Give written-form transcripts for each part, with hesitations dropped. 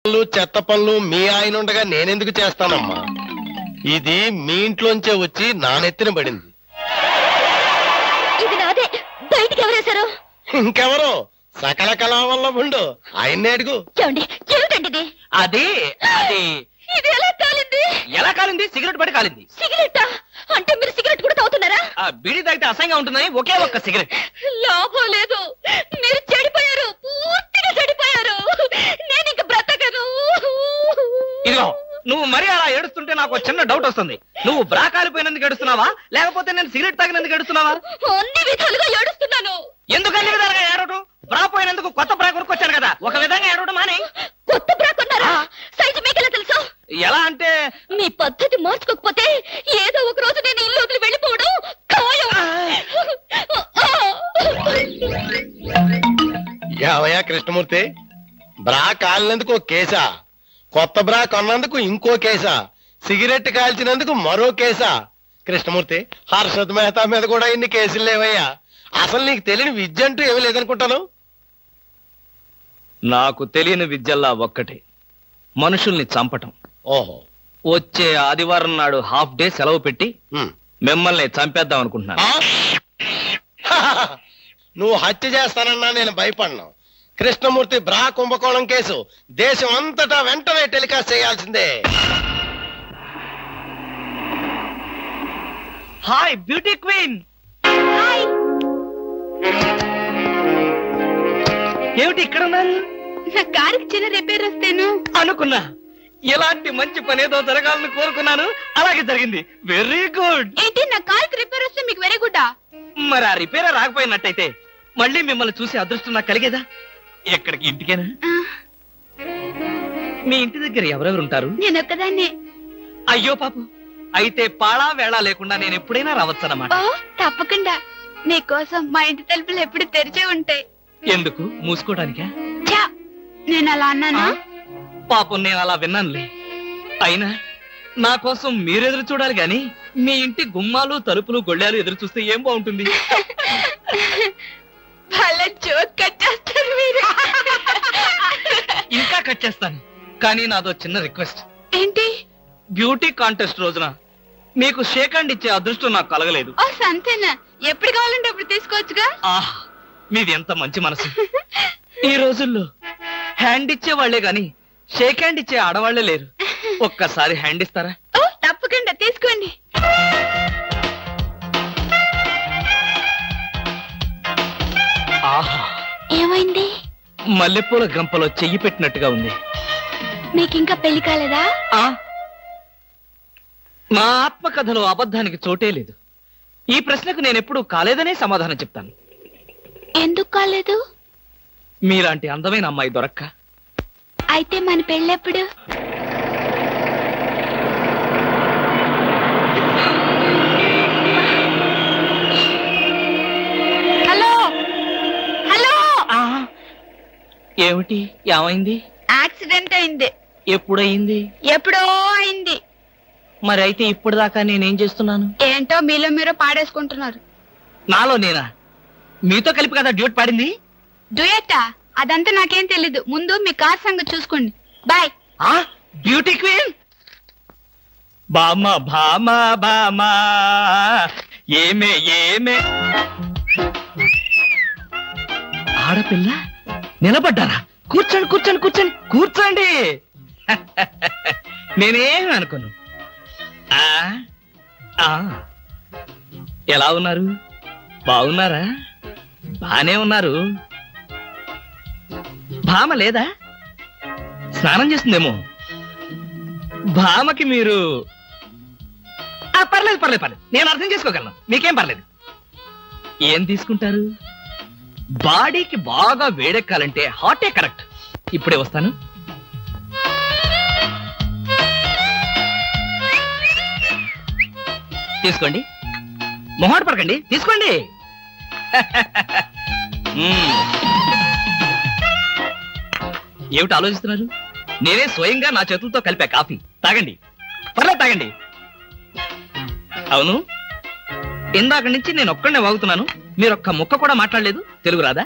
చెత్త పనులు మీ ఆయన ఉండగా నేనెందుకు చేస్తానమ్మా? ఇది మీ ఇంట్లోంచే వచ్చి నా నెత్తిన పడింది. ఇది నాదే, బయటికి ఎవరేశారు? ఇంకెవరో సకల కళావల్లభుండు, ఆయన్నే అడుగు. ఏమిటండి అది అది ఇది ఎలా కాలింది? ఎలా కాలింది? సిగరెట్ పడి కాలింది. సిగరెట్టా? అంటే మీరు సిగరెట్ కూడా తాగుతున్నారా? బీడీ తాగితే అసహ్యంగా ఉంటుందని ఒకే ఒక్క సిగరెట్. లాభం లేదు, మీరు చెడిపోయారు, పూర్తిగా చెడిపోయారు. నేను ఇంక బ్రతకను. ఇదిగో నువ్వు మరీ అలా ఏడుస్తుంటే నాకు చిన్న డౌట్ వస్తుంది. నువ్వు బ్రా కాలిపోయినందుకు ఏడుస్తున్నావా, లేకపోతే నేను సిగరెట్ తాగినందుకు ఏడుస్తున్నావా? అన్ని విధాలుగా ఏడుస్తున్నాను. ఎందుకు అన్ని విధాలుగా ఏడవటం? బ్రా పోయినందుకు కొత్త బ్రా కొనుక్కొచ్చాను కదా, ఒక విధంగా ఏడవటం మాని. కొత్త బ్రా కొన్నారా? సైజు మీకెలా తెలుసు? ఎలా అంటే మీ పద్ధతి మార్చుకోకపోతే ఏదో ఒక రోజు నేను ఇల్లు వదిలి వెళ్ళిపోవడం ఖాయం. యావయ్యా కృష్ణమూర్తి, బ్రా కాలినందుకు ఒక కేసా, కొత్త బ్రా కొన్నందుకు ఇంకో కేసా, సిగరెట్ కాల్చినందుకు మరో కేసా? కృష్ణమూర్తి, హర్షద్ మెహతా మీద కూడా ఇన్ని కేసులు లేవయ్యా. అసలు నీకు తెలియని విద్య అంటూ ఏమీ లేదనుకుంటాను. నాకు తెలియని విద్యల్లా ఒక్కటే, మనుషుల్ని చంపటం. ఓహో, వచ్చే ఆదివారం నాడు హాఫ్ డే సెలవు పెట్టి మిమ్మల్ని చంపేద్దాం అనుకుంటున్నాను. నువ్వు హత్య చేస్తానన్నా నేను భయపడను. కృష్ణమూర్తి బ్రా కుంభకోణం కేసు దేశం అంతటా వెంటనే టెలికాస్ట్ చేయాల్సిందే. Hi beauty queen. ఏమిటి ఇక్కడ ఉన్నారు? నా కారుకి చిన్న రిపేర్ వస్తేను అనుకున్నా. ఎలాంటి మంచి పని ఏదో జరగాలని కోరుకున్నాను, అలాగే జరిగింది. Very good. ఏంటి, నా కారుకి రిపేర్ వస్తే మీకు వెరీ గుడ్? మరి ఆ రిపేర్ రాకపోయినట్టయితే మళ్ళీ మిమ్మల్ని చూసి అదృష్టం నాకు కలిగేదా? ఎక్కడికి? ఇంటికేనా? మీ ఇంటి దగ్గర ఎవరెవరు ఉంటారు? నేను ఒక్కదాన్నే. అయ్యో పాపం, అయితే పాళా వేళ లేకుండా నేను ఎప్పుడైనా రావచ్చన్నమాట. తప్పకుండా. నీకోసం మా ఇంటి తలుపులు ఎప్పుడు తెరిచే ఉంటాయి. ఎందుకు? మూసుకోవడానికా? నేను అలా అన్నానా? పాపం నేను అలా విన్నానులే. అయినా నా కోసం మీరెదురు చూడాలి గాని మీ ఇంటి గుమ్మాలు తలుపులు గొళ్ళాలు ఎదురు చూస్తే ఏం బాగుంటుంది? ఇంకా కట్ చేస్తాను, కానీ నాదో చిన్న రిక్వెస్ట్. ఏంటి? బ్యూటీ కాంటెస్ట్ రోజున మీకు షేక్ హ్యాండ్ ఇచ్చే అదృష్టం నాకు కలగలేదు. సంతేనా? ఎప్పుడు కావాలంటే అప్పుడు తీసుకోవచ్చుగా. ఆహ్, మీది ఎంత మంచి మనసు. ఈ రోజుల్లో హ్యాండ్ ఇచ్చే వాళ్లే గాని షేక్ హ్యాండ్ ఇచ్చే ఆడవాళ్లే లేరు. ఒక్కసారి హ్యాండ్ ఇస్తారా? తప్పకుండా, తీసుకోండి. ఆహా, ఏమైంది? మల్లెపూల గంపలో చెయ్యి పెట్టినట్టుగా ఉంది. మీకింకా పెళ్లి కాలేదా? నా ఆత్మకథలో అబద్ధానికి చోటే లేదు. ఈ ప్రశ్నకు నేనెప్పుడు కాలేదనే సమాధానం చెప్తాను. ఎందుకు కాలేదు? మీలాంటి అందమైన అమ్మాయి దొరక్క. అయితే మన పెళ్ళెప్పుడు? Hello hello. ఏమిటి? ఏమైంది? యాక్సిడెంట్ అయింది. ఎప్పుడయింది? ఎప్పుడో అయింది. మరి అయితే ఇప్పుడు దాకా నేనేం చేస్తున్నాను? ఏంటో మీలో మీరు పాడేసుకుంటున్నారు. నాలో నేనా? మీతో కలిపి కదా డ్యూట్ పాడింది. డ్యూయట్టా? అదంతా నాకేం తెలీదు. ముందు మీ కార్ సంగతి చూసుకోండి. బాయ్. Beauty queen. బామా బామా బామా ఏమే ఏమే. ఆడపిల్ల నిలబడ్డారా? కూర్చోండి కూర్చోండి కూర్చోండి కూర్చోండి. నేనేమి అనుకోను. ఎలా ఉన్నారు? బాగున్నారా? బానే ఉన్నారు. భామ లేదా? స్నానం చేస్తుందేమో. భామకి మీరు పర్లేదు పర్లేదు పర్లేదు, నేను అర్థం చేసుకోగలను. మీకేం పర్లేదు. ఏం తీసుకుంటారు? బాడీకి బాగా వేడెక్కాలంటే హాటే కరెక్ట్. ఇప్పుడే వస్తాను. తీసుకోండి, మొహాట పడకండి, తీసుకోండి. ఏమిటి ఆలోచిస్తున్నారు? నేనే స్వయంగా నా చేతులతో కలిపా కాఫీ. తాగండి, పర్లేదు తాగండి. అవును, ఇందాక నుంచి నేను ఒక్కడనే వాగుతున్నాను. మీరు ఒక్క ముక్క కూడా మాట్లాడలేదు. తెలుగు రాదా?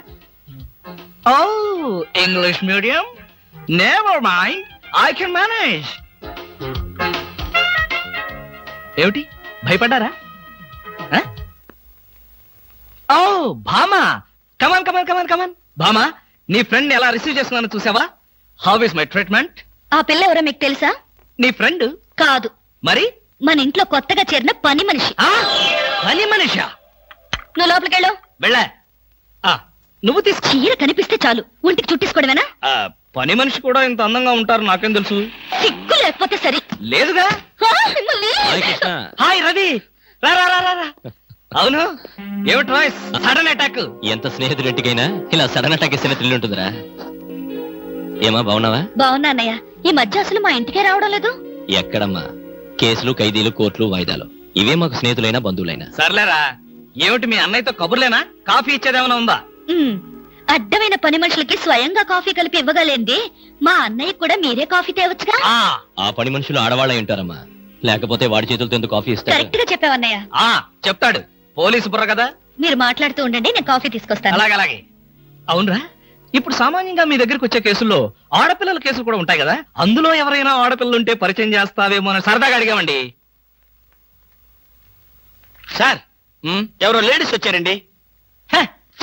ఓ, English medium. Never mind, I can manage. ఏమిటి భయపడ్డారా? ఓ భామా, కమాన్ కమాన్ కమాన్ కమాన్. భామా, నీ ఫ్రెండ్ ఎలా రిసీవ్ చేస్తున్నానో చూసావా? How is my treatment? ఆ పిల్ల ఎవరో మీకు తెలుసా? నీ ఫ్రెండ్ కాదు, మరి మన ఇంట్లో కొత్తగా చేరిన పని మనిషి. పని మనిషా? నువ్వు లోపలికెళ్ళు. వెళ్ళా. నువ్వు తీసుకో. చీర కనిపిస్తే చాలు ఒంటికి చుట్టేసుకోవడమేనా? పని మనిషి కూడా ఇంత అందంగా ఉంటారు నాకేం తెలుసు. సిగ్గు లేకపోతే సరే. లేదుగా. మిమ్మల్ని. హాయ్ రవి, రా రా రా రా. అవును, ఏమిటి రాయ్స్ సడన్ అటాక్? ఎంత స్నేహితుడింటికైనా ఇలా సడన్ అటాక్ ఇస్తే థ్రిల్ ఉంటుందిరా. ఏమా బాగున్నావా? బాగున్నా అన్నయ్య. ఈ మధ్య అసలు మా ఇంటికే రావడం లేదు. ఎక్కడమ్మా, కేసులు, ఖైదీలు, కోర్టులు, వాయిదాలు, ఇవే మాకు స్నేహితులైనా బంధువులైనా. సర్లేరా, ఏమిటి మీ అన్నయ్యతో కబుర్లేనా? కాఫీ ఇచ్చేదేమైనా ఉందా? అడ్డమైన పని మనుషులకి స్వయంగా కాఫీ కలిపి ఇవ్వగలేంది మా అన్నయ్య కూడా మీరే కాఫీ తేవచ్చుగా. ఆ పని మనుషులు ఆడవాళ్ళై ఉంటారమ్మా, లేకపోతే వాడి చేతులతో ఎందుకు కాఫీ ఇస్తారు? కరెక్ట్ గా చెప్పావన్నయ్య. చెప్తాడు, పోలీసు బుర్ర కదా. మీరు మాట్లాడుతూ ఉండండి, నేను కాఫీ తీసుకొస్తాను. అలాగే. అవునరా, ఇప్పుడు సామాన్యంగా మీ దగ్గరికి వచ్చే కేసుల్లో ఆడపిల్లల కేసులు కూడా ఉంటాయి కదా, అందులో ఎవరైనా ఆడపిల్లలు ఉంటే పరిచయం చేస్తావేమో అని సరదాగా అడిగామండి. సార్, ఎవరో లేడీస్ వచ్చారండి.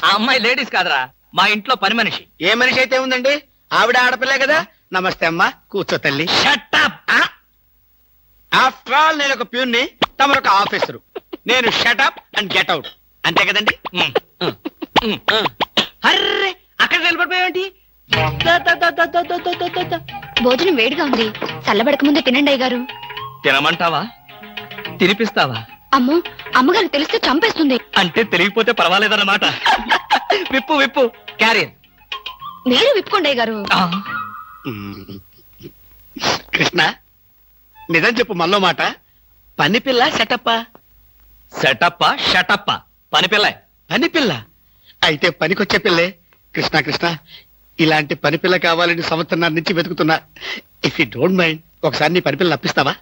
ఆ అమ్మాయి లేడీస్ కాదురా, మా ఇంట్లో పని మనిషి. ఏ మనిషి అయితే ఉందండి, ఆవిడ ఆడపిల్లే కదా. నమస్తే అమ్మా, కూర్చో తల్లి. Shut up. ఆఫ్టర్ ఆల్ నేను ఒక ప్యూన్ని, తమరొక ఆఫీసరు. నేను షటప్ అండ్ గెట్ అవుట్, అంతే కదండి. అర్రే, అక్కడ నిలబడిపోయావేంటి? భోజనం వేడిగా ఉంది, చల్లబడక ముందే తినండి అయ్యగారు. తినమంటావా? తినిపిస్తావా? అమ్మో, అమ్మగారు తెలిస్తే చంపేస్తుంది. అంటే తెలియకపోతే పర్వాలేదన్నమాట. విప్పు విప్పు, క్యారియర్. మీరు విప్పుకోండి అయ్యగారు. కృష్ణ, నిజం చెప్పు, మళ్ళో మాట. పని పిల్ల సెటప్పా? సెటప్పా షటప్పా? పని పిల్ల. పని పిల్ల అయితే పనికొచ్చే పిల్లే. కృష్ణ కృష్ణ, ఇలాంటి పని పిల్ల కావాలని సంవత్సరం నుంచి వెతుకుతున్నా. ఇఫ్ యూ డోంట్ మైండ్, ఒకసారి నీ పని పిల్ల అప్పిస్తావా?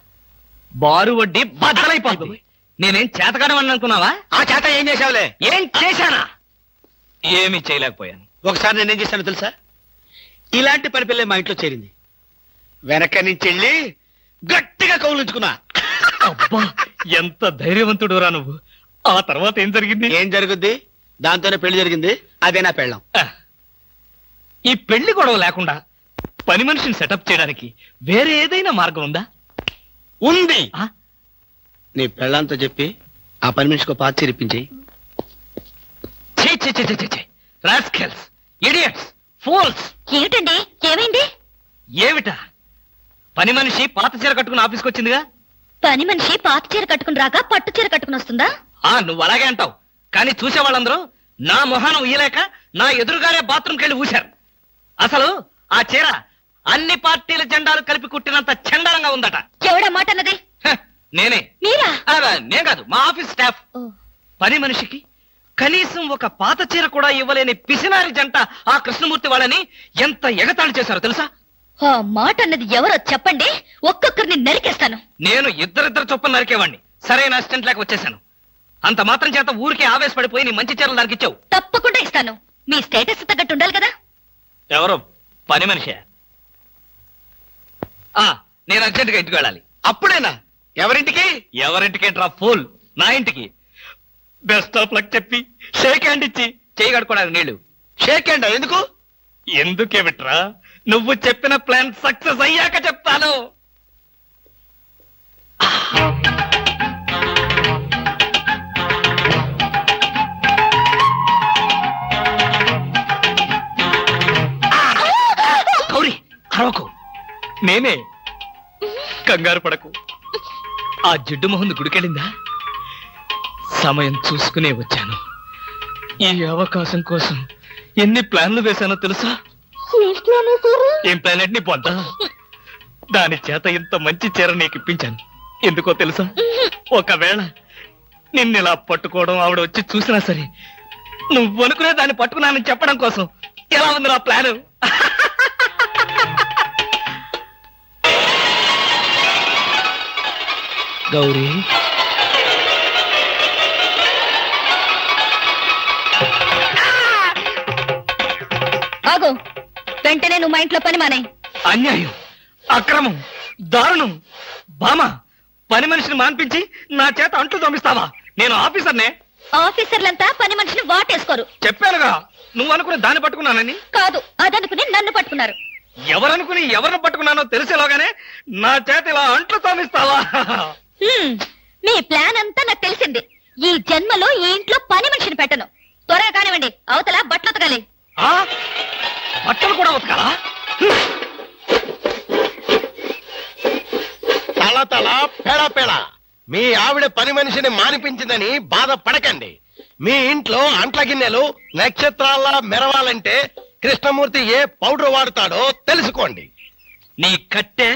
బారు వడ్డీ బద్దలైపోతుంది. నేనేం చేతకాడమని అనుకున్నావా? ఆ చేత ఏం చేసావులే? ఏం చేశానా? ఏమీ చేయలేకపోయాను. ఒకసారి నేనేం చేశాను తెలుసా? ఇలాంటి పని పిల్లే మా ఇంట్లో చేరింది. వెనక నుంచి వెళ్ళి గట్టిగా కౌలించుకున్నా. అబ్బా, ఎంత ధైర్యవంతుడు రా నువ్వు. ఆ తర్వాత ఏం జరిగింది? ఏం జరుగుద్ది? దాంతోనే పెళ్లి జరిగింది. అదే నా పెళ్ళం. ఈ పెళ్లి గొడవ లేకుండా పని మనిషిని సెటప్ చేయడానికి వేరే ఏదైనా మార్గం ఉందా? ఉంది. నీ పెళ్ళంతో చెప్పి ఆ పని మనిషికి పాత చిరిపించి. Rascals, idiots, fools. ఏమిటండి, ఏమైంది? ఏమిటా? పని మనిషి పాత చీర కట్టుకుని ఆఫీస్కి వచ్చిందిగా. పని మనిషి పాత చీర కట్టుకుని రాక పట్టు చీర కట్టుకుని వస్తుందా? నువ్వు అలాగే అంటావు, కానీ చూసే వాళ్ళందరూ నా మొహాన్ని ఉయ్యలేక నా ఎదురుగానే బాత్రూమ్కి వెళ్ళి ఊశారు. అసలు ఆ చీర అన్ని పార్టీల జెండాలు కలిపి కుట్టినంత చండాలంగా ఉందట. ఎవడా మాట అన్నది? నేనే. మీరా? నేను కాదు, మా ఆఫీస్ స్టాఫ్. పని మనిషికి కనీసం ఒక పాత చీర కూడా ఇవ్వలేని పిసినారి జంట ఆ కృష్ణమూర్తి వాళ్ళని ఎంత ఎగతాళి చేశారో తెలుసా? ఆ మాట అన్నది ఎవరో చెప్పండి, ఒక్కొక్కరిని నరికేస్తాను. నేను ఇద్దరిద్దరు చొప్పున నరికేవాడిని. సరైన అసిస్టెంట్ లేక వచ్చేసాను. అంత మాత్రం చేత ఊరికే ఆవేశపడిపోయి నీ మంచి చీరలు దానికి ఇచ్చావు. తప్పకుండా ఇస్తాను. మీ స్టేటస్ తగ్గట్టు ఉండాలి కదా. ఎవరో పని మనిషి. నేను అర్జెంట్ గా ఇంటికి వెళ్ళాలి. అప్పుడేనా? ఎవరింటికి? ఎవరింటికేంట్రా ఫూల్, నా ఇంటికి. బెస్ట్ ఆఫ్ లక్ చెప్పి షేక్ హ్యాండ్ ఇచ్చి చేయి కడుకోవడానికి నీళ్లు. షేక్ హ్యాండ్ ఎందుకు? ఎందుకేమిట్రా, నువ్వు చెప్పిన ప్లాన్ సక్సెస్ అయ్యాక చెప్తాను. గౌరీ, అరవకు. నేనే. కంగారు పడకు. ఆ జిడ్డు మొహంది గుడికెళ్ళిందా? సమయం చూసుకునే వచ్చాను. ఈ అవకాశం కోసం ఎన్ని ప్లాన్లు వేశానో తెలుసా? ఏం ప్లాన్ అంటే నీ పొంత. దాని చేత ఇంత మంచి చీర నీకు ఇప్పించాను. ఎందుకో తెలుసా? ఒకవేళ నిన్నిలా పట్టుకోవడం ఆవిడ వచ్చి చూసినా సరే నువ్వు అనుకునే దాన్ని పట్టుకున్నానని చెప్పడం కోసం. ఎలా ఉంది నా ప్లాను? గౌరీ, ఆగు. వెంటనే నువ్వు మా ఇంట్లో పని మానే. అన్యాయం, అక్రమం, దారుణం. బామా, పని మనిషిని మాన్పించి నా చేత అంట్లు తోమిస్తావా? నేను ఆఫీసర్నే. ఆఫీసర్లంతా పని మనిషిని వాటేసుకోరు. చెప్పానుగా, నువ్వు అనుకుని దాన్ని పట్టుకున్నానని. కాదు, అదనుకుని నన్ను పట్టుకున్నారు. ఎవరనుకుని ఎవరిని పట్టుకున్నానో తెలిసేలోగానే నా చేత ఇలా అంట్లు తోమిస్తావా? మీ ప్లాన్ అంతా నాకు తెలిసింది. ఈ జన్మలో ఈ ఇంట్లో పని మనిషిని పెట్టను. త్వరగా కానివ్వండి, అవతల బట్టలు ఉతకాలి. బట్టలు కూడా ఉతకాలా? తల తల పెడ పెడ మీ ఆవిడ పని మనిషిని మానిపించిందని బాధపడకండి. మీ ఇంట్లో అంట్ల గిన్నెలు నక్షత్రాల్లా మెరవాలంటే కృష్ణమూర్తి ఏ పౌడర్ వాడతాడో తెలుసుకోండి. నీ కట్టె,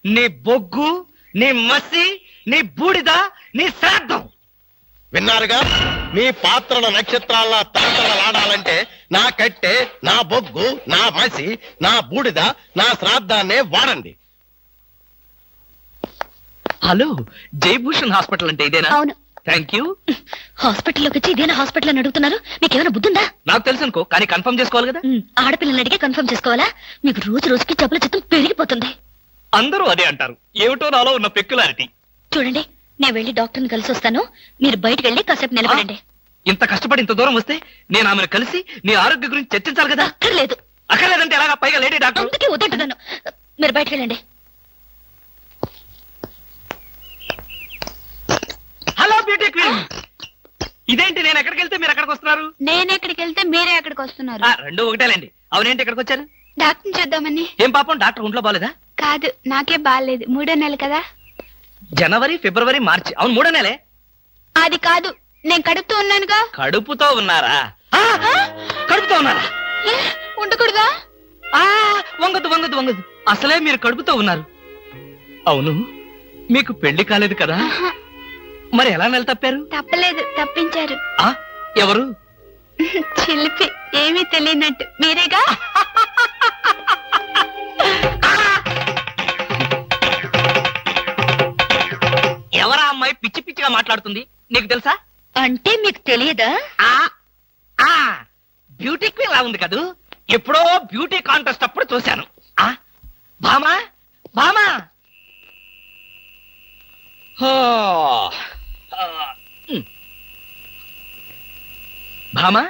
నీ బొగ్గు, నీ మసి, నీ బూడిద, నీ శ్రాద్ధం. విన్నారుగా? మీ పాత్రల నక్షత్రాల్లా తలతలలాడాలంటే నా కట్టె, నా బొగ్గు, నా మసి, నా బూడిద, నా శ్రాద్ధాన్నే వాడండి. హలో, జయభూషణ్ హాస్పిటల్ అంటే ఇదేనా? అవును. Thank you. హాస్పిటల్లోకి వచ్చి ఇదేనా హాస్పిటల్ అని అడుగుతున్నారు? మీకేమైనా బుద్ధుందా? నాకు తెలుసు అనుకో, కానీ కన్ఫర్మ్ చేసుకోవాలి కదా. ఆడపిల్లలు అడిగే కన్ఫర్మ్ చేసుకోవాలా? మీకు రోజు రోజుకి జబ్బుల చిత్తం పెరిగిపోతుంది. అందరూ అదే అంటారు. ఏమిటో నాలో ఉన్న పెక్యులారిటీ. చూడండి, నేను వెళ్ళి డాక్టర్ని కలిసి వస్తాను. మీరు బయటకు వెళ్ళి కాసేపు నిలబడండి. ఇంత కష్టపడి ఇంత దూరం వస్తే నేను ఆమెను కలిసి నీ ఆరోగ్య గురించి చర్చించాలి కదా. అక్కర్లేదు. అక్కర్లేదంటే ఎలాగా? పైగా లేడీ డాక్టర్. అందుకే వద్దంటున్నాను. మీరు బయటకు వెళ్ళండి. హలో బ్యూటీ క్వీన్, ఇదేంటి నేను ఎక్కడికి వెళ్తే మీరు ఎక్కడికి వస్తున్నారు? నేను ఎక్కడికి వెళ్తే మీరే ఎక్కడికి వస్తున్నారు? రెండు ఒకటేలేండి. అవునేంటి ఎక్కడికి వచ్చారు? డాక్టర్ చూద్దామని. ఏం పాపం, డాక్టర్ ఒంట్లో బాలేదా? కాదు, నాకే బాగాలేదు. 3వ నెల కదా. జనవరి, ఫిబ్రవరి, మార్చి. అవును, 3వ నెలే. అది కాదు, నేను కడుపుతూ ఉన్నానుగా. కడుపుతో ఉన్నారా? కడుపుతో ఉన్నారా? ఉండకూడదా? వంగదు వంగదు వంగదు. అసలే మీరు కడుపుతో ఉన్నారు. అవును, మీకు పెళ్లి కాలేదు కదా? మరి ఎలా నెల తప్పారు? తప్పలేదు, తప్పించారు. ఎవరు? చిలిపి, ఏమీ తెలియనట్టు. మీరేగా? ఎవరా అమ్మాయి పిచ్చి పిచ్చిగా మాట్లాడుతుంది? నీకు తెలుసా? అంటే మీకు తెలియదా? బ్యూటీ క్వీన్ లా ఉంది కదూ. ఎప్పుడో బ్యూటీ కాంటెస్ట్ అప్పుడు చూశాను. భామా, భామా. భామా,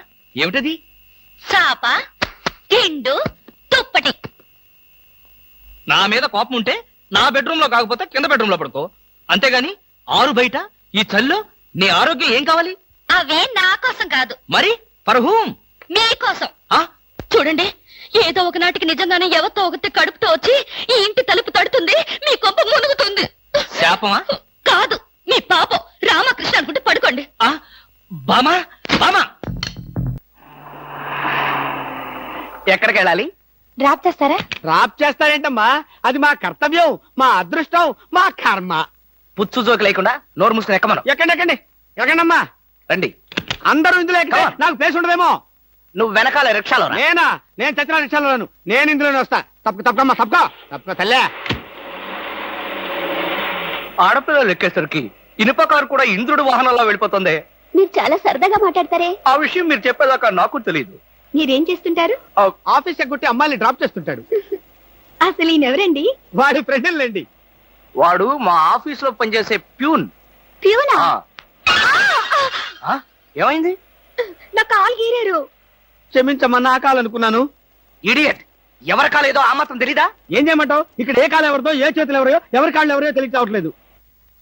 ఏమిటది? చాప, తిండు, తుప్పటి. నా మీద కోపం ఉంటే నా బెడ్రూమ్ లో కాకపోతే కింద బెడ్రూమ్ లో పడుకో. అంతేగాని ఆరు బయట ఈ చల్లో నీ ఆరోగ్యం ఏం కావాలి? అవే నా కోసం కాదు. మరి ఫర్ హూమ్? మీకోసం. చూడండి, ఏదో ఒకనాటికి నిజంగానే ఎవరితో ఒకటి కడుపుతో వచ్చి ఈ ఇంటి తలుపు తడుతుంది, మీ కొంప మునుగుతుంది. శాపమా? కాదు, మీ పాపం. రామకృష్ణ అనుకుంటే పడుకోండి. బామా, బామా, ఎక్కడికి వెళ్ళాలి? డ్రాప్ చేస్తారా? డ్రాప్ చేస్తారేంటమ్మా? అది మా కర్తవ్యం, మా అదృష్టం, మా కర్మ. పుచ్చు జోకి లేకుండా నోరు మూసుకుని ఎక్కమను. ఎక్కండి ఎక్కండి ఎక్కండమ్మా. రండి. అందరూ ఇందులో ఎక్కితే నాకు ప్లేస్ ఉండదేమో. నువ్వు వెనకాల రిక్షాలో రా. నేనా? నేను చచ్చిన రిక్షాలోను. నేను ఇందులోనే వస్తా. తప్పకమ్మా, తప్పక తల్లే. ఆడపిల్లలు ఎక్కేసరికి ఇనుప కారు కూడా ఇంద్రుడి వాహనంలో వెళ్ళిపోతుంది. మీరు చాలా సరదాగా మాట్లాడతారే. ఆ విషయం మీరు చెప్పేదాకా నాకు తెలియదు. మీరేం చేస్తుంటారు? ఆఫీస్ ఎగ్గొట్టి అమ్మాయిని డ్రాప్ చేస్తుంటాడు. అసలు ఈయనెవరండి? వాడి ఫ్రెండ్లండి. వాడు మా ఆఫీస్ లో పనిచేసే ప్యూన్. ప్యూనా? ఏమైంది? నా కాలు గీరారు. క్షమించమ్మా, నా కాలనుకున్నాను. ఇడియట్, ఎవరి కాలేదో ఆ మాత్రం తెలీదా? ఏం చేయమంటావు? ఇక్కడ ఏ కాలు ఎవరిదో, ఏ చేతులు ఎవరో, ఎవరి కాళ్ళు ఎవరో తెలియక రావట్లేదు.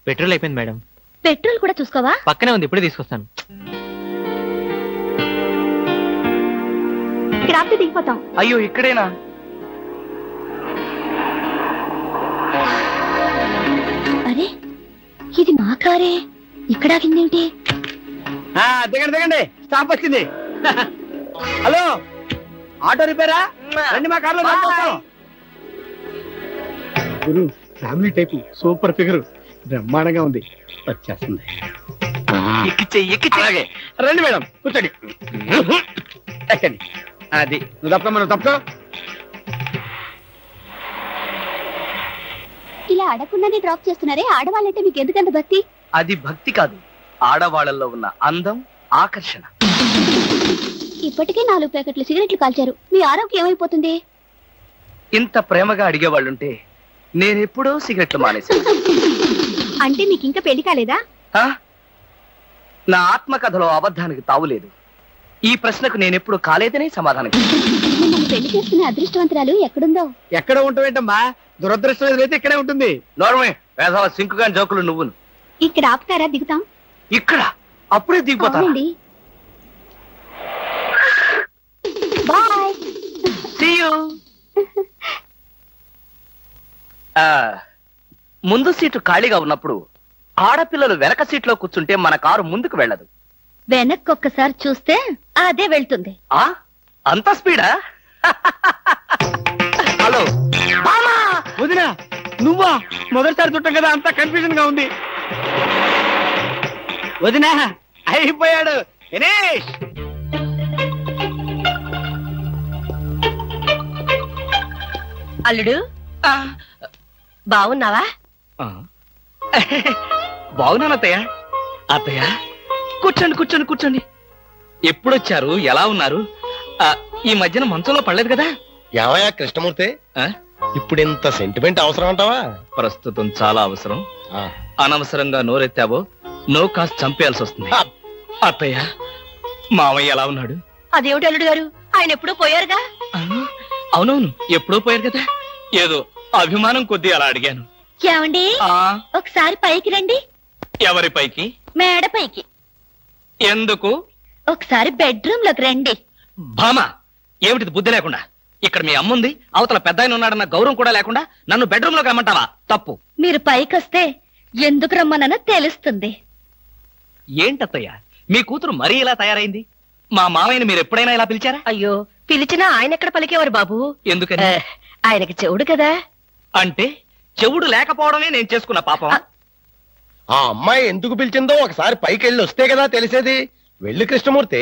పెట్రోల్ అయిపోయింది మేడం. పెట్రోల్ కూడా చూసుకోవా? పక్కనే ఉంది, ఇప్పుడే తీసుకొస్తాను. ఇక్కడ ఆపితే దిగిపోతాం. అయ్యో, ఇక్కడేనా? అరే, ఇది మా కారే. ఇక్కడ ఆగిందేంటి? దిగండి దిగండి, స్టాప్ వచ్చింది. హలో, ఆటో రిపేరా? రండి మా కార్లో. గురు, ఫ్యామిలీ టైప్, సూపర్ ఫిగర్, బ్రహ్మాండంగా ఉంది. వచ్చేస్తుంది. అలాగే రండి మేడం, కూర్చోండి. ఎక్కండి. అది నువ్వు తప్ప, మనం తప్ప. ఇలా అడగకుండానే డ్రాప్ చేస్తున్నారే, ఆడవాళ్ళంటే మీకు ఎందుకంత భక్తి? అది భక్తి కాదు, ఆడవాళ్ళల్లో ఉన్న అందం, ఆకర్షణ. ఇప్పటికే 4 ప్యాకెట్లు సిగరెట్లు కాల్చారు. మీ ఆరోగ్యం ఏమైపోతుంది? ఇంత ప్రేమగా అడిగేవాళ్ళుంటే నేనెప్పుడో సిగరెట్లు మానేశాను. అంటే నీకు ఇంకా పెళ్లి కాలేదా? నా ఆత్మకథలో అబద్ధానికి తావులేదు. ఈ ప్రశ్నకు నేనెప్పుడు కాలేదనే సమాధానం. పెళ్లి చేసుకునే అదృష్టవంతురాలు ఎక్కడుందో? ఎక్కడ ఉంటావేంటమ్మా? దురదృష్టం ఎదురైతే ఇక్కడే ఉంటుంది. నోర్మే వేసవ సింకుగా జోకులు నువ్వును. ఇక్కడ ఆపుతారా? దిగుతాం. ఇక్కడ అప్పుడే దిగిపోతాను. బాయ్. See you. ముందు సీటు ఖాళీగా ఉన్నప్పుడు ఆడపిల్లలు వెనక సీట్లో కూర్చుంటే మన కారు ముందుకు వెళ్ళదు. వెనక్కి ఒక్కసారి చూస్తే అదే వెళ్తుంది. అంత స్పీడా? హలో వదినా, నువ్వా? మొదటిసారి చుట్టం కదా, అంతా కన్ఫ్యూజన్ గా ఉంది. వదినా అయిపోయాడు. దినేష్ అల్లుడు బాగున్నావా? బాగున్నాను అత్తయ్య. అత్తయ్య కూర్చోండి కూర్చోండి కూర్చోండి. ఎప్పుడొచ్చారు? ఎలా ఉన్నారు? ఈ మధ్యన మంచంలో పడలేదు కదా? ఏమయ్యా కృష్ణమూర్తి, ఇప్పుడు ఇంత సెంటిమెంట్ అవసరం అంటావా? ప్రస్తుతం చాలా అవసరం. అనవసరంగా నోరెత్తావో నో కాస్త చంపేయాల్సి వస్తుంది. అత్తయ్య మామయ్య ఎలా ఉన్నాడు? అదేమిటి అల్లుడు గారు, ఆయన ఎప్పుడూ పోయారుగా. అవునవును, ఎప్పుడో పోయారు కదా. ఏదో అభిమానం కొద్దీ అలా అడిగాను. ఏమండి, ఒకసారి పైకి రండి. ఎవరి పైకి? మేడ పైకి. ఎందుకు? ఒకసారి బెడ్రూమ్ లోకి రండి. భామా, ఏమిటిది బుద్ధి లేకుండా? ఇక్కడ మీ అమ్ముంది, అవతల పెద్ద ఆయన ఉన్నాడన్న గౌరవం కూడా లేకుండా నన్ను బెడ్రూమ్ లోకి రమ్మంటావా? తప్పు. మీరు పైకొస్తే ఎందుకు రమ్మనో తెలుస్తుంది. ఏంటత్తయ్య, మీ కూతురు మరీ ఇలా తయారైంది? మా మామయ్యని మీరు ఎప్పుడైనా ఇలా పిలిచారా? అయ్యో, పిలిచినా ఆయన ఎక్కడ పలికేవారు బాబు. ఎందుకని? ఆయనకి చెవుడు కదా. అంటే చెవుడు లేకపోవడమే నేను చేసుకున్న పాపం. ఆ అమ్మాయి ఎందుకు పిలిచిందో ఒకసారి పైకి వెళ్ళి వస్తే కదా తెలిసేది. వెళ్ళి కృష్ణమూర్తి.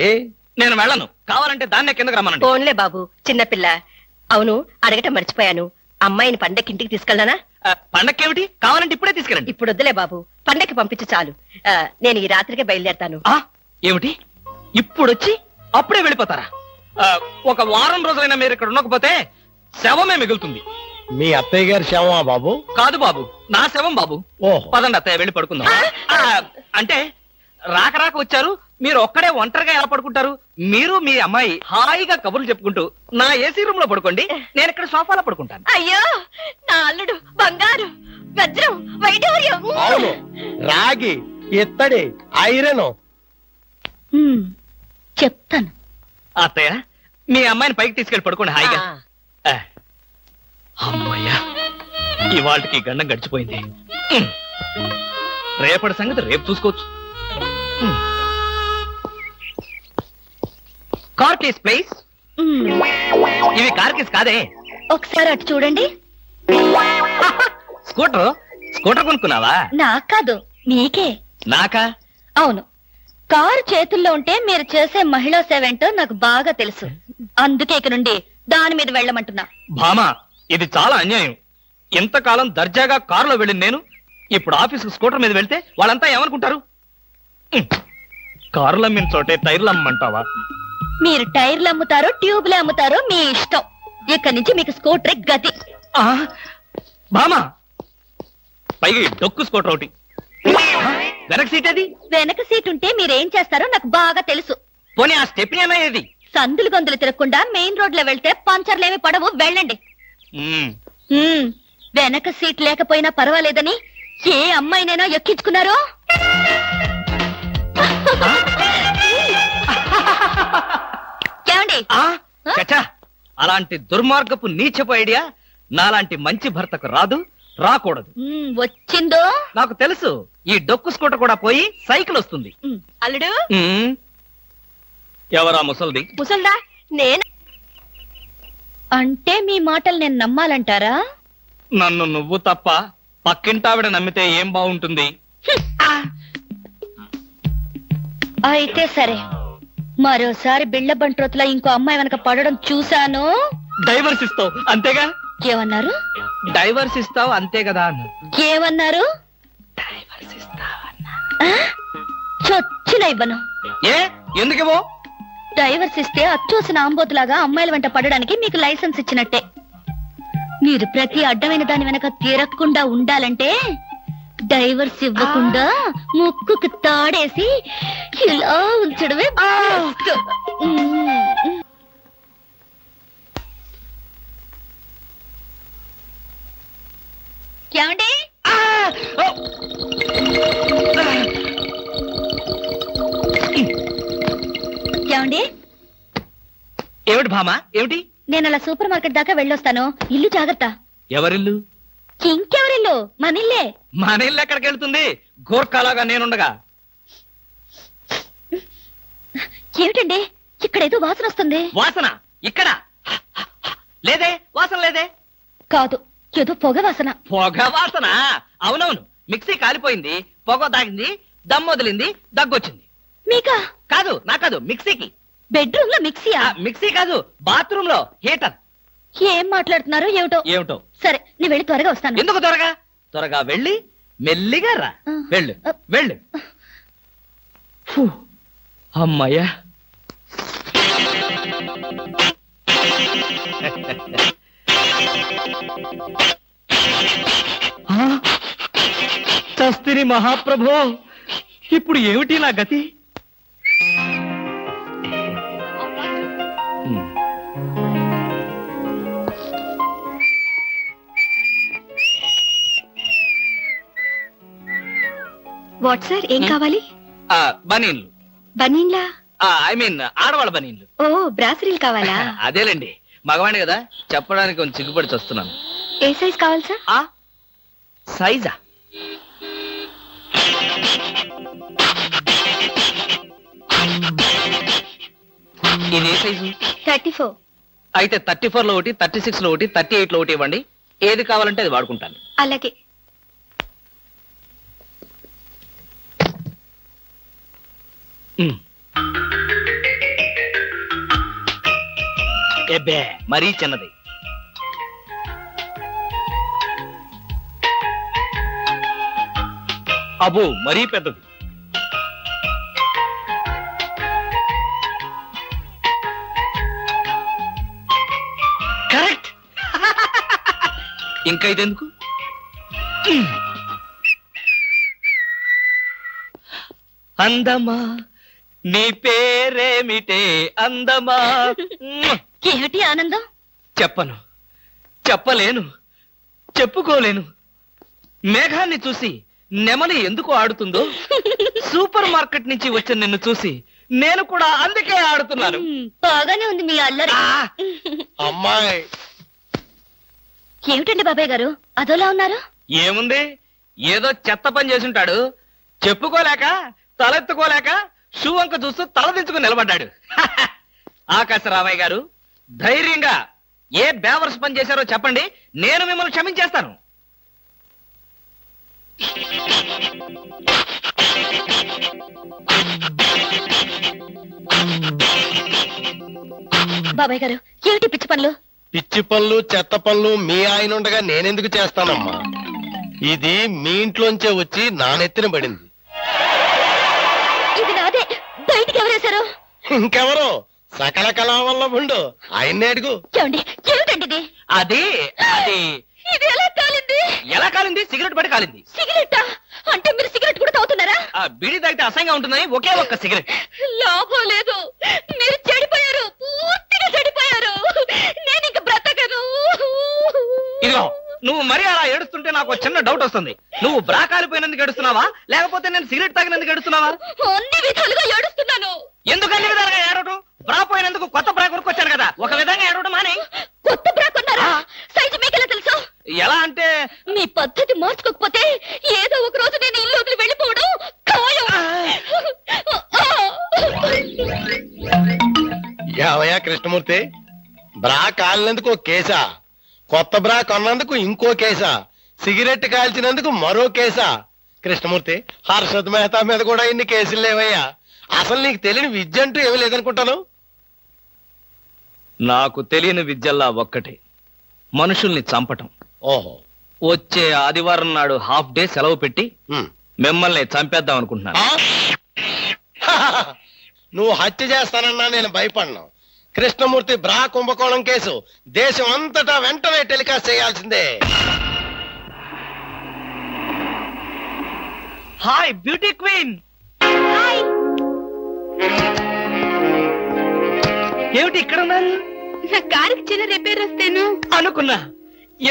నేను వెళ్ళను. కావాలంటే దాన్నే కిందకు రమ్మనండి. ఫోన్లే బాబు, చిన్నపిల్ల. అవును, అడగటం మర్చిపోయాను. అమ్మాయిని పండక్కి ఇంటికి తీసుకెళ్ళనా? పండక్కేమిటి? కావాలంటే ఇప్పుడే తీసుకెళ్ళండి. ఇప్పుడు వద్దులే బాబు, పండక్కి పంపించి చాలు. నేను ఈ రాత్రికే బయలుదేరతాను. ఏమిటి ఇప్పుడొచ్చి అప్పుడే వెళ్ళిపోతారా? ఒక వారం రోజులైనా మీరు ఇక్కడ ఉండకపోతే శవమే మిగులుతుంది. మీ అత్తయ్య గారి శవమా బాబు? కాదు బాబు, నా శవం బాబు. ఓహో, పదండి అత్తయ్య, వెళ్ళి పడుకుందాం. అంటే రాక రాక వచ్చారు, మీరు ఒక్కడే ఒంటరిగా ఎలా పడుకుంటారు? మీరు మీ అమ్మాయి హాయిగా కబుర్లు చెప్పుకుంటూ నా ఏసీ రూమ్ లో పడుకోండి, నేను ఇక్కడ సోఫాలో పడుకుంటాను. అయ్యో, నా అల్లుడు బంగారు, వజ్రం, వైఢూర్యం. అవును, రాగి, ఇత్తడి, ఐరన్. చెప్తాను. అత్తయ్య, మీ అమ్మాయిని పైకి తీసుకెళ్ళి పడుకోండి హాయిగా. అమ్మయ్యా, ఇవాళకి గండం గడిచిపోయింది. రేపటి సంగతి రేపు చూసుకోవచ్చు. Car case please. ఇవి కార్ కేస్ కాదే. ఒకసారి అటు చూడండి. స్కూటర్ కొనుక్కున్నావా? నాకు కాదు, మీకే. నాకా? అవును, కారు చేతుల్లో ఉంటే మీరు చేసే మహిళా సేవ ఏంటో నాకు బాగా తెలుసు. అందుకే ఇక నుండి దాని మీద వెళ్ళమంటున్నా. భామా, ఇది చాలా అన్యాయం. ఇంతకాలం దర్జాగా కారులో వెళ్ళింది నేను, ఇప్పుడు ఆఫీసు స్కూటర్ మీద వెళ్తే వాళ్ళంతా ఏమనుకుంటారు? కారులు అమ్మిన చోటే టైర్లు అమ్మంటావా? మీరు టైర్లు అమ్ముతారో ట్యూబ్లు అమ్ముతారో మీ ఇష్టం. ఇక్కడి నుంచి మీకు స్కూటర్ గతి. భామా, పైగా డొక్కు స్కూటర్ ఒకటి. వెనక సీట్ అది? వెనక సీట్ ఉంటే మీరేం చేస్తారో నాకు బాగా తెలుసు. పోనీ ఆ స్టెప్ని అనేది? సందులు గొంతులు తిరగకుండా మెయిన్ రోడ్ లో వెళ్తే పంచర్లేమి పడవు, వెళ్ళండి. వెనక సీట్ లేకపోయినా పర్వాలేదని ఏ అమ్మాయినైనా ఎక్కించుకున్నారో? ఏమండి? చచ్చా, అలాంటి దుర్మార్గపు నీచపు ఐడియా నాలాంటి మంచి భర్తకు రాదు, రాకూడదు. వచ్చిందో నాకు తెలుసు. ఈ డొక్కు స్కూటర్ కూడా పోయి సైకిల్ వస్తుంది. అల్లుడు, ఎవరా ముసల్ది? ముసల్దా? నేను అంటే మీ మాటలు నేను నమ్మాలంటారా? నన్ను నువ్వు తప్ప పక్కింటావిడ నమ్మితే ఏం బాగుంటుంది? అయితే సరే, మరోసారి బిళ్ళ బంట్రోతులా ఇంకో అమ్మాయి వెనక పడడం చూశాను. డైవర్స్ ఇస్తావు అంతేగా? ఏమన్నారు? డైవర్స్ ఇస్తావు అంతే కదా అన్న. ఏమన్నారు? డైవర్స్ ఇస్తావన్నా. చొచ్చిన ఇవ్వను. ఏ ఎందుకేమో? డైవర్స్ ఇస్తే అచ్చూసిన ఆంబోతులాగా అమ్మాయిల వెంట పడడానికి మీకు లైసెన్స్ ఇచ్చినట్టే. మీరు ప్రతి అడ్డమైన దాని వెనక తిరగకుండా ఉండాలంటే డైవర్స్ ఇవ్వకుండా ముక్కుకు తాడేసి ఇలా ఉంచడమే best. ఏమండి ఏమండి ఏమిటి భామా ఏమిటి? నేను అలా సూపర్ మార్కెట్ దాకా వెళ్ళొస్తాను. ఇల్లు జాగ్రత్త. ఎవరిల్లు? ఇంకెవరిల్లు? మన ఇల్లే. మన ఇల్లు ఎక్కడికి వెళ్తుంది? గోర్ఖాలాగా నేనుండగా. ఏమిటండి ఇక్కడేదో వాసన వస్తుంది. వాసన ఇక్కడ లేదే, వాసన లేదే. కాదు, ఏదో పొగ వాసన. పొగ వాసన? అవునవును, మిక్సీ కాలిపోయింది, పొగ తాగింది, దమ్ వదిలింది, దగ్గొచ్చింది. మీకా? కాదు, నా కాదు, మిక్సీకి. బెడ్రూమ్ లో మిక్సీయా? మిక్సీ కాదు, బాత్రూమ్ లో హీటర్. ఏం మాట్లాడుతున్నారు ఏమిటో. ఏమిటో. సరే, నీ వెళ్ళి త్వరగా వస్తాను. ఎందుకు త్వరగా? త్వరగా వెళ్ళి మెల్లిగా రా. వెళ్ళు వెళ్ళు. ఫు, అమ్మయ్యా. చస్తిని మహాప్రభో, ఇప్పుడు ఏమిటి నా గతి? వాట్ సార్, ఏం కావాలి? బనీన్లు. బనీన్లా? ఐ మీన్ ఆడవాళ్ళ బనీన్లు. ఓ, బ్రాసరీలు కావాలా? అదేలేండి, మగవాణి కదా, చెప్పడానికి కొంచెం సిగ్గుపడి వస్తున్నాను. ఏ సైజ్ కావాలి సార్? సైజా? ఇది ఏ సైజు? 34. అయితే 34 లో ఒకటి, 36 లో ఒకటి, 38 లో ఒకటి ఇవ్వండి. ఏది కావాలంటే అది వాడుకుంటాను. అలాగే. ఎబ్బే, మరీ చిన్నది. అబ్బో, మరీ పెద్దది. కరెక్ట్. ఇంకా ఇదెందుకు? అందమా నీ పేరేమిటే అందమా? ఏమిటి ఆనందం? చెప్పను, చెప్పలేను, చెప్పుకోలేను. మేఘాన్ని చూసి నెమలి ఎందుకు ఆడుతుందో, సూపర్ మార్కెట్ నుంచి వచ్చిన నిన్ను చూసి నేను కూడా అందుకే ఆడుతున్నాను. బాగానే ఉంది మీ అల్లరి. అమ్మాయి ఏమిటండి బాబాయ్ గారు అదోలా ఉన్నారు? ఏముంది, ఏదో చెత్త పని చేసుంటాడు. చెప్పుకోలేక, తలెత్తుకోలేక షూ వంక చూస్తూ తలదించుకుని నిలబడ్డాడు. ఆకాశరామయ్య గారు, ధైర్యంగా ఏ బేవర్స్ పని చేశారో చెప్పండి, నేను మిమ్మల్ని క్షమించేస్తాను. బాబాయ్ గారు, ఏమిటి పిచ్చి పనులు? పిచ్చి పనులు చెత్త పనులు మీ ఆయన ఉండగా నేనెందుకు చేస్తానమ్మా? ఇది మీ ఇంట్లోంచే వచ్చి నా నెత్తిన పడింది. ఇది నాదే, బయటికి ఎవరేశారు? ఇంకెవరో సకల కళావల్లభుండు, ఆయన్నే అడుగు. ఏమండి, ఏమిటండి ఇది? అది అది ఇది ఎలా కాలింది? ఎలా కాలింది? సిగరెట్ పడి కాలింది. సిగరెట్టా? అంటే మీరు సిగరెట్ కూడా తాగుతున్నారా? బీడీ తాగితే అసహ్యంగా ఉంటుందని ఒకే ఒక్క సిగరెట్. లాభం లేదు, మీరు చెడిపోయారు, పూర్తిగా చెడిపోయారు. నేను ఇంక బ్రతకను. ఇదిగో, నువ్వు మరీ అలా ఏడుస్తుంటే నాకు చిన్న డౌట్ వస్తుంది. నువ్వు బ్రా కాలిపోయినందుకు ఏడుస్తున్నావా, లేకపోతే నేను సిగరెట్ తాగినందుకు ఏడుస్తున్నావా? అన్ని విధాలుగా ఏడుస్తున్నాను. ఎందుకు అన్ని విధాలుగా ఏడవటం? బ్రా పోయినందుకు కొత్త బ్రా కొనుక్కొచ్చాను కదా, ఒక విధంగా ఏడవడం మానే. కొత్త బ్రా కొన్నారా? సైజు మీకెలా తెలుసు? ఎలా అంటే, మీ పద్ధతి మార్చుకోకపోతే ఏదో ఒక రోజు నేను ఇల్లు వదిలి వెళ్ళిపోవడం ఖాయం. యావయ్యా కృష్ణమూర్తి, బ్రా కాలినందుకు ఒక కేసా, కొత్త బ్రా కొన్నందుకు ఇంకో కేసా, సిగరెట్ కాల్చినందుకు మరో కేసా? కృష్ణమూర్తి, హర్షద్ మెహతా మీద కూడా ఇన్ని కేసులు లేవయ్యా. అసలు నీకు తెలియని విద్య అంటూ ఏమీ లేదనుకుంటాను. నాకు తెలియని విద్యల్లా ఒక్కటే, మనుషుల్ని చంపటం. ఓహో, వచ్చే ఆదివారం నాడు హాఫ్ డే సెలవు పెట్టి ఉమ్. మిమ్మల్ని చంపేద్దాం అనుకుంటున్నాను. ఆ? నువ్వు హత్య చేస్తానన్నా నేను భయపడను, కృష్ణమూర్తి బ్రా కుంభకోణం కేసు దేశం అంతటా వెంటనే టెలికాస్ట్ చేయాల్సిందే. Hi beauty queen. ఏమిటి ఇక్కడ ఉన్నారు? నా కారుకి చిన్న రిపేర్ వస్తేను అనుకున్నా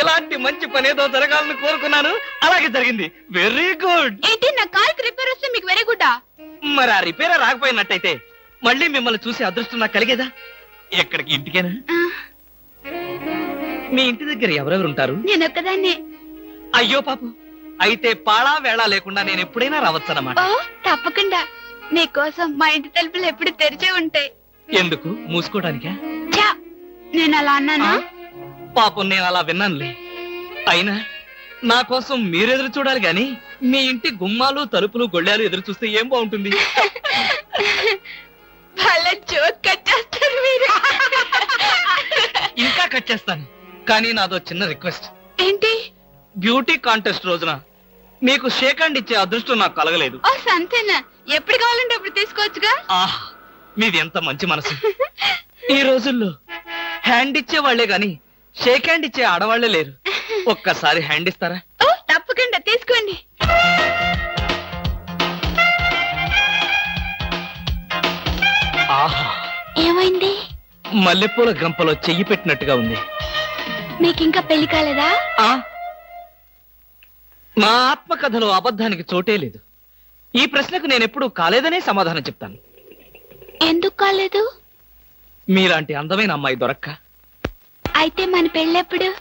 ఎలాంటి మంచి పని ఏదో జరగాలని కోరుకున్నాను, అలాగే జరిగింది. Very good. ఏంటి నా కారుకి రిపేర్ వస్తే మీకు వెరీ గుడ్? మరి ఆ రిపేర్ రాకపోయినట్టయితే మళ్ళీ మిమ్మల్ని చూసి అదృష్టం నాకు కలిగేదా? ఎక్కడికి? ఇంటికేనా? మీ ఇంటి దగ్గర ఎవరెవరు ఉంటారు? నేను ఒక్కదాన్నే. అయ్యో పాపం, అయితే పాళా వేళ లేకుండా నేను ఎప్పుడైనా రావచ్చన్నమాట. ఓ తప్పకుండా. నీకోసం మా ఇంటి తలుపులు ఎప్పుడు తెరిచే ఉంటాయి. ఎందుకు? మూసుకోవడానికా? ఛా, నేను అలా అన్నానా? పాపం నేను అలా విన్నానులే. అయినా నా కోసం మీరెదురు చూడాలి గాని మీ ఇంటి గుమ్మాలు తలుపులు గొళ్ళాలు ఎదురు చూస్తే ఏం బాగుంటుంది? జోక్ కట్ చేస్తారు మీరు. ఇంకా కట్ చేస్తాను, కానీ నాదో చిన్న రిక్వెస్ట్. ఏంటి? బ్యూటీ కాంటెస్ట్ రోజున మీకు షేక్ హ్యాండ్ ఇచ్చే అదృష్టం నాకు కలగలేదు. ఓ సంతేనా? ఎప్పుడు కావాలంటే అప్పుడు తీసుకోవచ్చుగా. ఆహ్, మీది ఎంత మంచి మనసు. ఈ రోజుల్లో హ్యాండ్ ఇచ్చే వాళ్లే గాని షేక్ హ్యాండ్ ఇచ్చే ఆడవాళ్లే లేరు. ఒక్కసారి హ్యాండ్ ఇస్తారా? ఓ తప్పకుండా తీసుకోండి. ఆహా, ఏమైంది? మల్లెపూల గంపలో చెయ్యి పెట్టినట్టుగా ఉంది. మీకింకా పెళ్లి కాలేదా? ఆ, నా ఆత్మకథలో అబద్ధానికి చోటే లేదు. ఈ ప్రశ్నకు నేనెప్పుడు కాలేదనే సమాధానం చెప్తాను. ఎందుకు కాలేదు? మీలాంటి అందమైన అమ్మాయి దొరక్క. అయితే మన పెళ్ళెప్పుడు?